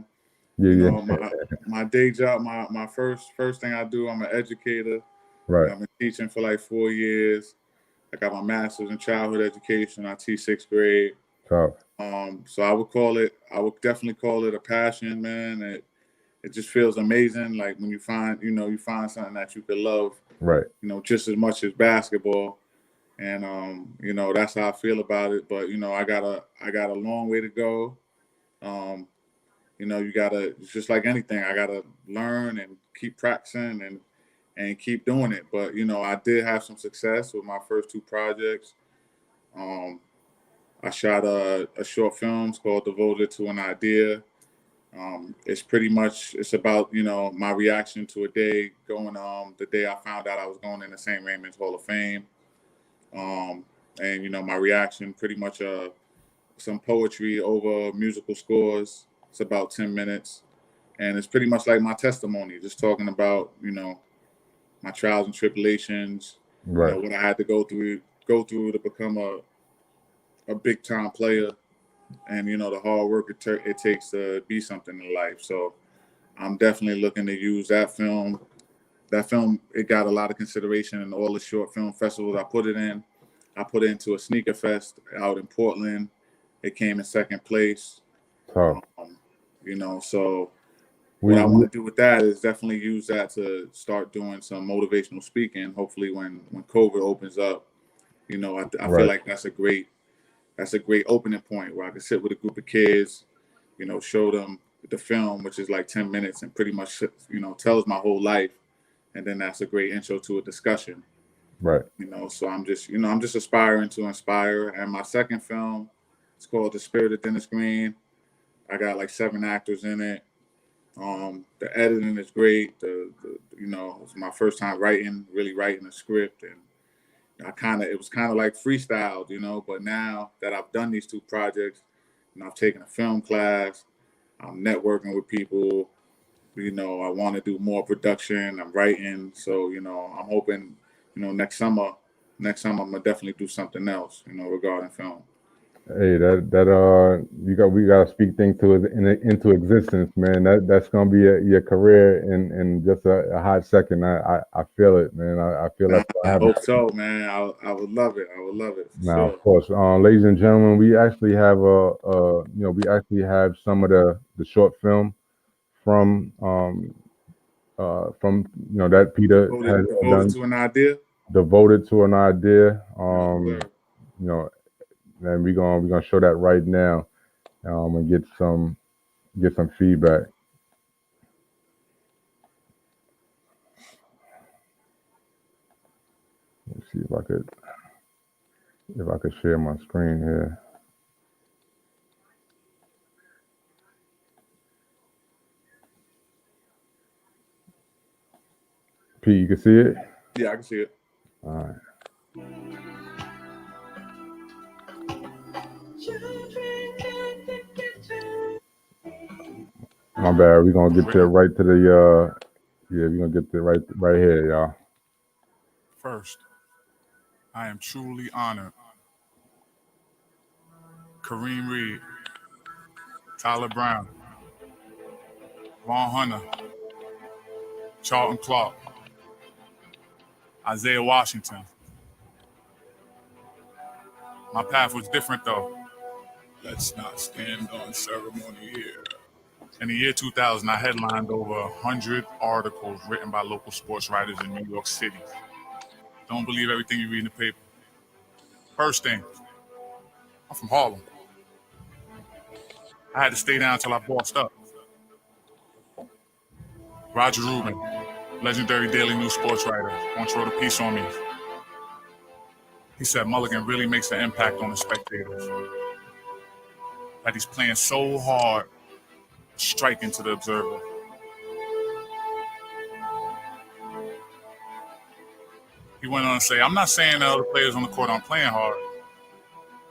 You yeah, know, my day job, my first thing I do, I'm an educator. right, I've been teaching for like 4 years. I got my master's in childhood education. I teach sixth grade. tough, So I would definitely call it a passion, man. It just feels amazing. Like when you find something that you could love, right, you know, just as much as basketball. And you know, that's how I feel about it. But you know, I got a long way to go. Um, you know, it's just like anything. I gotta learn and keep practicing and keep doing it. But you know, I did have some success with my first two projects. Um, I shot a short film called "Devoted to an Idea." It's about, you know, my reaction to a day the day I found out I was going in the St. Raymonds Hall of Fame. Um, and you know, my reaction pretty much some poetry over musical scores. It's about 10 minutes, and it's pretty much like my testimony, just talking about, you know, my trials and tribulations, you know, right, what I had to go through to become a big time player, and you know, the hard work it takes to be something in life. So I'm definitely looking to use that film. That film, it got a lot of consideration in all the short film festivals I put it in. I put it into a sneaker fest out in Portland. It came in second place. tough. You know, so what We, I want we to do with that is definitely use that to start doing some motivational speaking. Hopefully, when COVID opens up, you know, I feel right, like that's a great opening point where I can sit with a group of kids, you know, show them the film, which is like 10 minutes and pretty much, you know, tells my whole life. And then that's a great intro to a discussion, right, you know. So I'm just aspiring to inspire. And my second film, it's called The Spirit of Dennis Green. I got like 7 actors in it. The editing is great. You know, it's my first time really writing a script, and it was kind of like freestyled, you know. But now that I've done these 2 projects, and I've taken a film class, I'm networking with people. You know, I want to do more production. I'm writing, so you know, I'm hoping, you know, next summer I'm gonna definitely do something else, you know, regarding film. hey, we gotta speak things into existence, man. That's gonna be your career in just a hot second. I feel it, man. I feel And that's gonna I happen. hope so, man. I would love it. I would love it for Now, of sure. course, ladies and gentlemen, we actually have we actually have some of the short film from you know, that Peter has Devoted done, to an idea. devoted to an idea. Yes, sir. You know, and we're gonna show that right now, and get some feedback. Let's see if I could share my screen here. Pete, you can see it? Yeah, I can see it. All right. My bad. We're gonna get to right to the yeah, we're gonna get to right here, y'all. First, I am truly honored. Kareem Reed, Tyler Brown, Ron Hunter, Charlton Clark, Isaiah Washington. My path was different though. Let's not stand on ceremony here. In the year 2000, I headlined over 100 articles written by local sports writers in New York City. Don't believe everything you read in the paper. First thing, I'm from Harlem. I had to stay down until I bossed up. Roger Rubin, legendary Daily News sports writer, once wrote a piece on me. He said Mulligan really makes an impact on the spectators. That he's playing so hard, striking to the observer. He went on to say, I'm not saying that other players on the court aren't playing hard,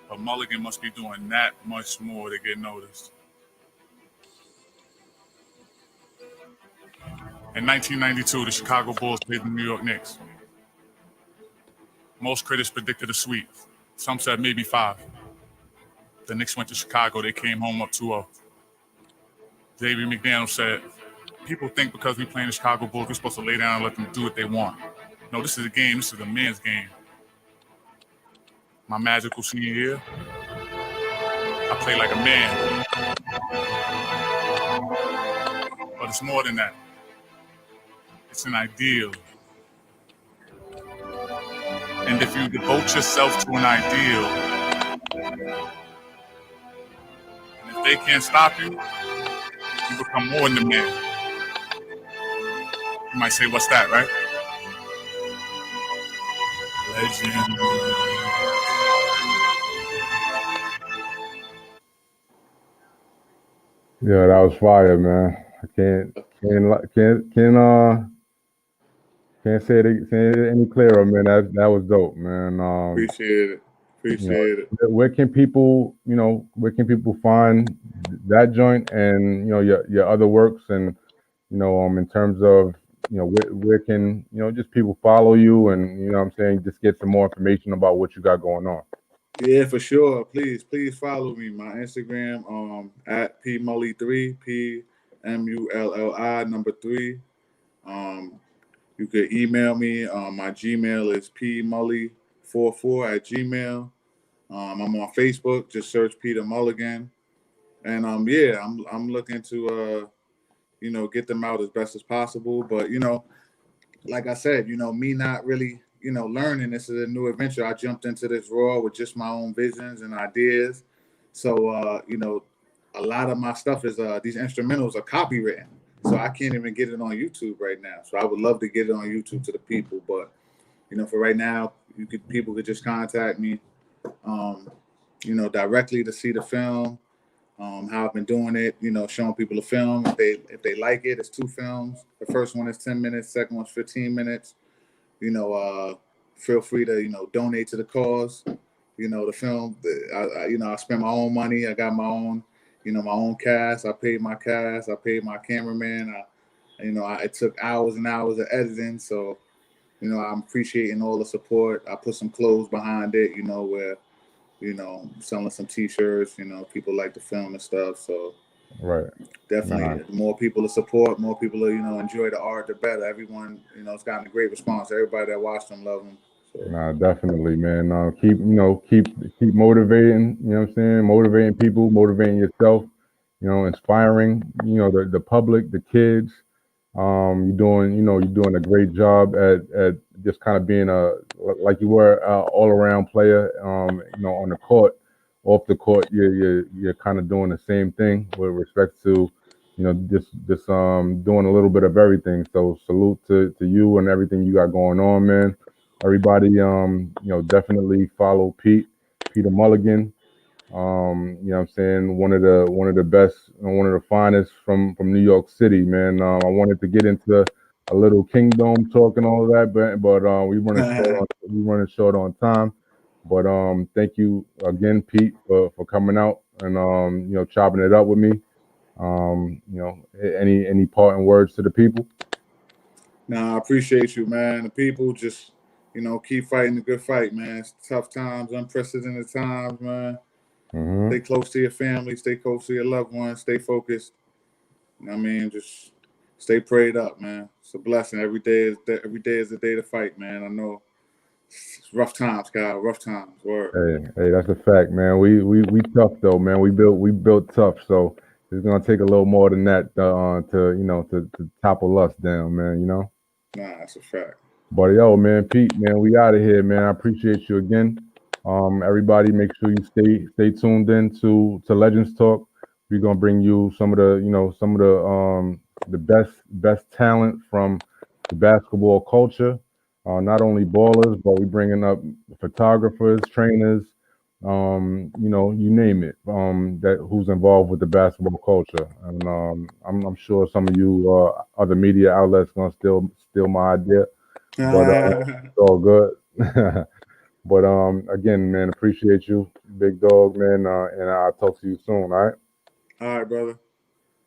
but Mulligan must be doing that much more to get noticed. In 1992, the Chicago Bulls played the New York Knicks. Most critics predicted a sweep. Some said maybe 5. The Knicks went to Chicago. They came home up 2-0. Xavier McDaniel said, people think because we play in the Chicago Bulls, we're supposed to lay down and let them do what they want. No, this is a game. This is a man's game. My magical senior year, I play like a man. But it's more than that. It's an ideal. And if you devote yourself to an ideal, and if they can't stop you, you become more than a man. You might say, what's that, right? Legend. Yeah, that was fire, man. I can't say it any clearer, man. That was dope, man. Appreciate it. Appreciate it. Where can people find that joint and your other works, and in terms of where can just people follow you, and what I'm saying, just get some more information about what you got going on. Yeah, for sure. Please follow me. My Instagram, at PMully3, PMULLI 3. You could email me. My Gmail is pmully44@gmail. I'm on Facebook. Just search Peter Mulligan. And yeah, I'm looking to get them out as best as possible. But like I said, me not really learning. This is a new adventure. I jumped into this raw with just my own visions and ideas. So a lot of my stuff is these instrumentals are copywritten. So I can't even get it on YouTube right now. So I would love to get it on YouTube to the people, but for right now, people could just contact me, directly to see the film. How I've been doing it, showing people the film. If they like it, it's 2 films. The first one is 10 minutes, second one's 15 minutes. Feel free to donate to the cause. The film, I spend my own money. I got my own. My own cast. I paid my cast. I paid my cameraman. It took hours and hours of editing. So, I'm appreciating all the support. I put some clothes behind it, where, selling some T-shirts. People like the film and stuff. So, right. Definitely, the more people to support, more people to, enjoy the art, the better. Everyone, it's gotten a great response. Everybody that watched them love them. So. Definitely, man. Keep motivating. You know what I'm saying? Motivating people, motivating yourself. Inspiring. The public, the kids. You're doing a great job at just kind of being like you were all around player. On the court, off the court, you're kind of doing the same thing with respect to, just doing a little bit of everything. So salute to you and everything you got going on, man. Everybody, definitely follow Peter Mulligan. What I'm saying, one of the best, one of the finest from New York City, man. I wanted to get into a little kingdom talk and all of that, but we running short on time. But thank you again, Pete, for coming out and chopping it up with me. Any parting words to the people? Nah, I appreciate you, man. The people just, keep fighting the good fight, man. It's tough times, unprecedented times, man. Mm-hmm. Stay close to your family, stay close to your loved ones, stay focused. Just stay prayed up, man. It's a blessing. Every day is a day to fight, man. I know it's rough times, Kyle. Rough times. Word. Hey, that's a fact, man. We tough though, man. We built tough, so it's gonna take a little more than that to topple us down, man. Nah, that's a fact. But yo, man, Pete, man, we out of here, man. I appreciate you again. Everybody, make sure you stay tuned in to Legends Talk. We're gonna bring you some of the best talent from the basketball culture. Not only ballers, but we bringing up photographers, trainers, you name it. That who's involved with the basketball culture, and I'm sure some of you other media outlets gonna steal my idea, but it's all good. But again, man, appreciate you, big dog, man, and I'll talk to you soon. All right. All right, brother.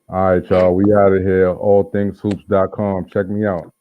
All right, y'all. We out of here. AllThingsHoops.com. Check me out.